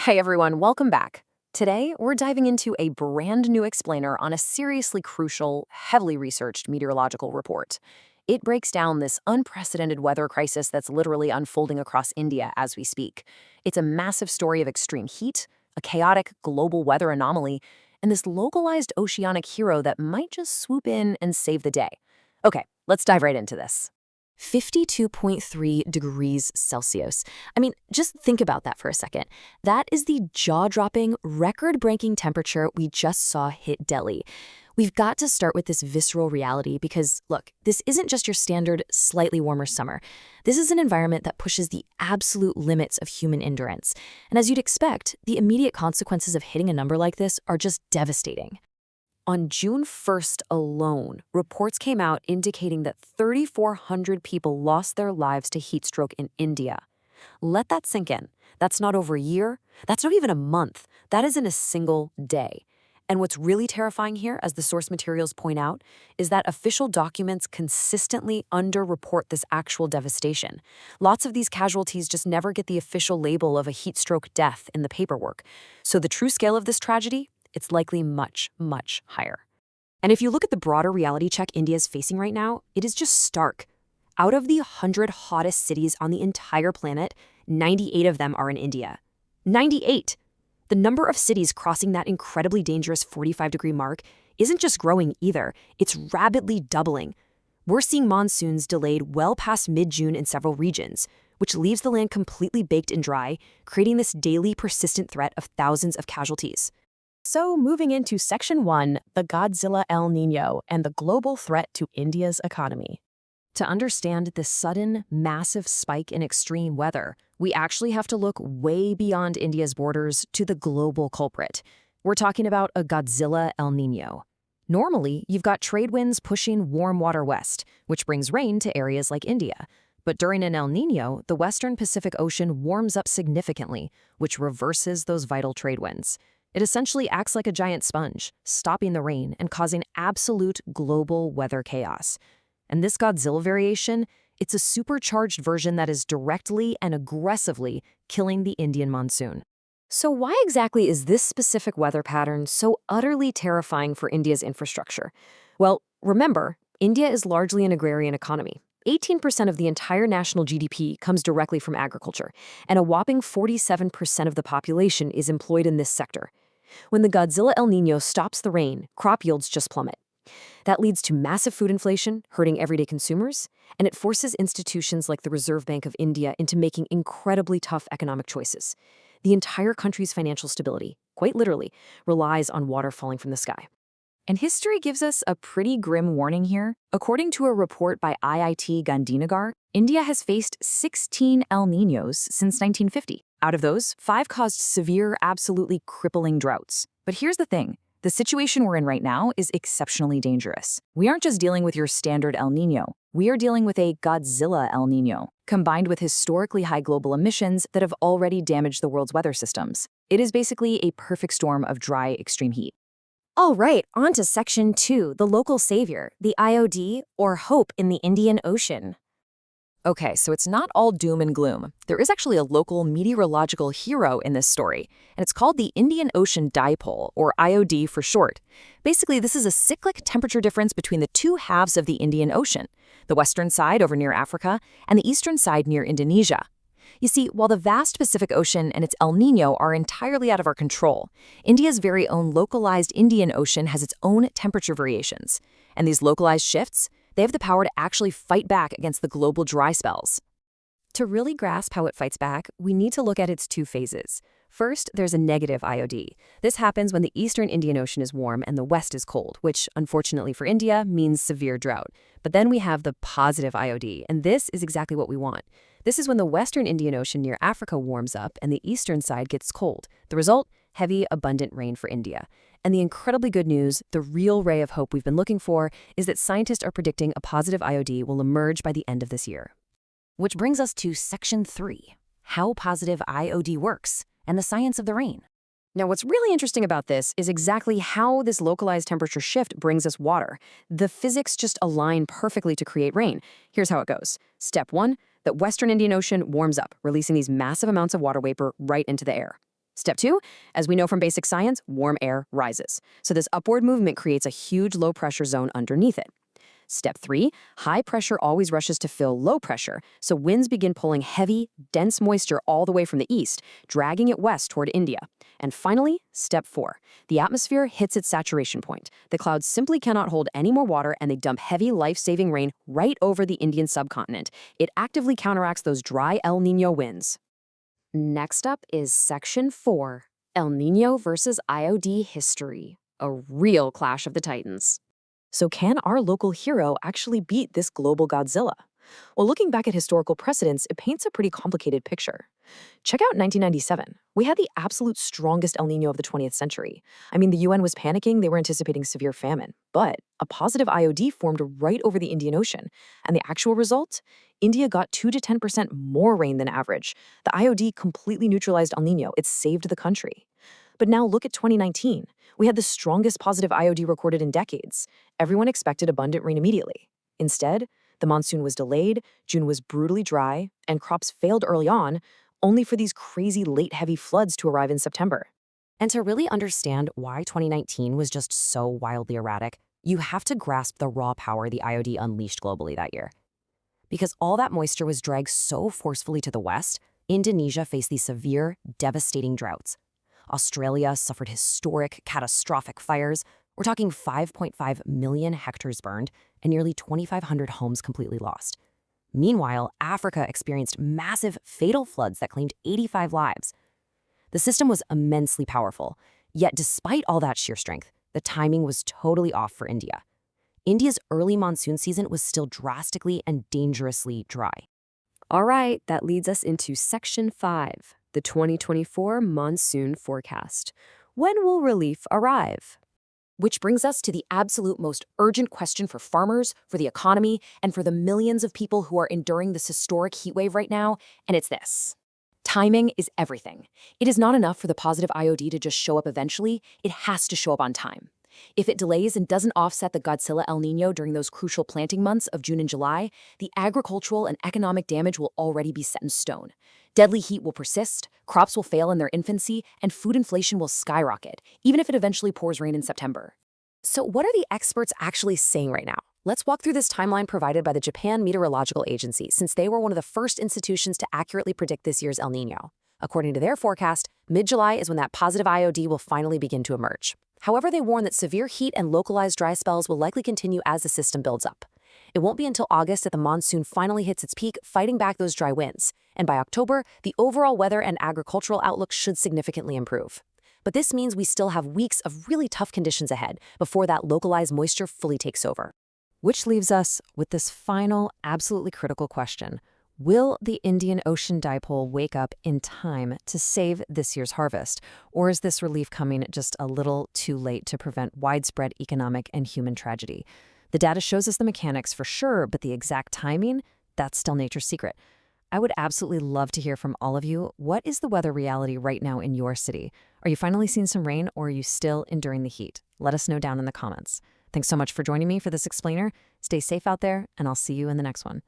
Hey everyone, welcome back. Today, we're diving into a brand new explainer on a seriously crucial, heavily researched meteorological report. It breaks down this unprecedented weather crisis that's literally unfolding across India as we speak. It's a massive story of extreme heat, a chaotic global weather anomaly, and this localized oceanic hero that might just swoop in and save the day. Okay, let's dive right into this. 52.3 degrees Celsius. I mean, just think about that for a second. That is the jaw-dropping, record-breaking temperature we just saw hit Delhi. We've got to start with this visceral reality because, look, this isn't just your standard, slightly warmer summer. This is an environment that pushes the absolute limits of human endurance. And as you'd expect, the immediate consequences of hitting a number like this are just devastating. On June 1st alone, reports came out indicating that 3,400 people lost their lives to heat stroke in India. Let that sink in. That's not over a year. That's not even a month. That is in a single day. And what's really terrifying here, as the source materials point out, is that official documents consistently underreport this actual devastation. Lots of these casualties just never get the official label of a heat stroke death in the paperwork. So the true scale of this tragedy? It's likely much, much higher. And if you look at the broader reality check India is facing right now, it is just stark. Out of the 100 hottest cities on the entire planet, 98 of them are in India. 98! The number of cities crossing that incredibly dangerous 45-degree mark isn't just growing either, it's rapidly doubling. We're seeing monsoons delayed well past mid-June in several regions, which leaves the land completely baked and dry, creating this daily persistent threat of thousands of casualties. So, moving into Section 1, the Godzilla El Niño and the global threat to India's economy. To understand this sudden, massive spike in extreme weather, we actually have to look way beyond India's borders to the global culprit. We're talking about a Godzilla El Niño. Normally, you've got trade winds pushing warm water west, which brings rain to areas like India. But during an El Niño, the western Pacific Ocean warms up significantly, which reverses those vital trade winds. It essentially acts like a giant sponge, stopping the rain and causing absolute global weather chaos. And this Godzilla variation, it's a supercharged version that is directly and aggressively killing the Indian monsoon. So why exactly is this specific weather pattern so utterly terrifying for India's infrastructure? Well, remember, India is largely an agrarian economy. 18% of the entire national GDP comes directly from agriculture, and a whopping 47% of the population is employed in this sector. When the Godzilla El Niño stops the rain, crop yields just plummet. That leads to massive food inflation, hurting everyday consumers, and it forces institutions like the Reserve Bank of India into making incredibly tough economic choices. The entire country's financial stability, quite literally, relies on water falling from the sky. And history gives us a pretty grim warning here. According to a report by IIT Gandhinagar, India has faced 16 El Niños since 1950. Out of those, 5 caused severe, absolutely crippling droughts. But here's the thing. The situation we're in right now is exceptionally dangerous. We aren't just dealing with your standard El Niño. We are dealing with a Godzilla El Niño, combined with historically high global emissions that have already damaged the world's weather systems. It is basically a perfect storm of dry, extreme heat. All right, on to Section 2, the local savior, the IOD, or hope in the Indian Ocean. Okay, so it's not all doom and gloom. There is actually a local meteorological hero in this story, and it's called the Indian Ocean Dipole, or IOD for short. Basically, this is a cyclic temperature difference between the two halves of the Indian Ocean, the western side over near Africa and the eastern side near Indonesia. You see, while the vast Pacific Ocean and its El Niño are entirely out of our control, India's very own localized Indian Ocean has its own temperature variations. And these localized shifts, they have the power to actually fight back against the global dry spells. To really grasp how it fights back, we need to look at its two phases. First, there's a negative IOD. This happens when the eastern Indian Ocean is warm and the west is cold, which, unfortunately for India, means severe drought. But then we have the positive IOD, and this is exactly what we want. This is when the western Indian Ocean near Africa warms up and the eastern side gets cold. The result? Heavy, abundant rain for India. And the incredibly good news, the real ray of hope we've been looking for, is that scientists are predicting a positive IOD will emerge by the end of this year. Which brings us to Section 3, how positive IOD works, and the science of the rain. Now, what's really interesting about this is exactly how this localized temperature shift brings us water. The physics just align perfectly to create rain. Here's how it goes. Step 1, the western Indian Ocean warms up, releasing these massive amounts of water vapor right into the air. Step 2, as we know from basic science, warm air rises. So this upward movement creates a huge low pressure zone underneath it. Step 3, high pressure always rushes to fill low pressure, so winds begin pulling heavy, dense moisture all the way from the east, dragging it west toward India. And finally, step 4, the atmosphere hits its saturation point. The clouds simply cannot hold any more water and they dump heavy, life-saving rain right over the Indian subcontinent. It actively counteracts those dry El Niño winds. Next up is Section 4, El Niño versus IOD history, a real clash of the titans. So can our local hero actually beat this global Godzilla? Well, looking back at historical precedents, it paints a pretty complicated picture. Check out 1997. We had the absolute strongest El Nino of the 20th century. I mean, the UN was panicking, they were anticipating severe famine. But a positive IOD formed right over the Indian Ocean. And the actual result? India got 2 to 10% more rain than average. The IOD completely neutralized El Nino. It saved the country. But now look at 2019. We had the strongest positive IOD recorded in decades. Everyone expected abundant rain immediately. Instead, the monsoon was delayed, June was brutally dry, and crops failed early on, only for these crazy late heavy floods to arrive in September. And to really understand why 2019 was just so wildly erratic, you have to grasp the raw power the IOD unleashed globally that year. Because all that moisture was dragged so forcefully to the west, Indonesia faced these severe, devastating droughts. Australia suffered historic, catastrophic fires. We're talking 5.5 million hectares burned and nearly 2,500 homes completely lost. Meanwhile, Africa experienced massive, fatal floods that claimed 85 lives. The system was immensely powerful, yet despite all that sheer strength, the timing was totally off for India. India's early monsoon season was still drastically and dangerously dry. All right, that leads us into Section 5, the 2024 monsoon forecast. When will relief arrive? Which brings us to the absolute most urgent question for farmers, for the economy, and for the millions of people who are enduring this historic heat wave right now, and it's this. Timing is everything. It is not enough for the positive IOD to just show up eventually, it has to show up on time. If it delays and doesn't offset the Godzilla El Niño during those crucial planting months of June and July, the agricultural and economic damage will already be set in stone. Deadly heat will persist, crops will fail in their infancy, and food inflation will skyrocket, even if it eventually pours rain in September. So what are the experts actually saying right now? Let's walk through this timeline provided by the Japan Meteorological Agency, since they were one of the first institutions to accurately predict this year's El Niño. According to their forecast, mid-July is when that positive IOD will finally begin to emerge. However, they warn that severe heat and localized dry spells will likely continue as the system builds up. It won't be until August that the monsoon finally hits its peak, fighting back those dry winds. And by October, the overall weather and agricultural outlook should significantly improve. But this means we still have weeks of really tough conditions ahead before that localized moisture fully takes over. Which leaves us with this final, absolutely critical question. Will the Indian Ocean dipole wake up in time to save this year's harvest? Or is this relief coming just a little too late to prevent widespread economic and human tragedy? The data shows us the mechanics for sure, but the exact timing, that's still nature's secret. I would absolutely love to hear from all of you. What is the weather reality right now in your city? Are you finally seeing some rain, or are you still enduring the heat? Let us know down in the comments. Thanks so much for joining me for this explainer. Stay safe out there, and I'll see you in the next one.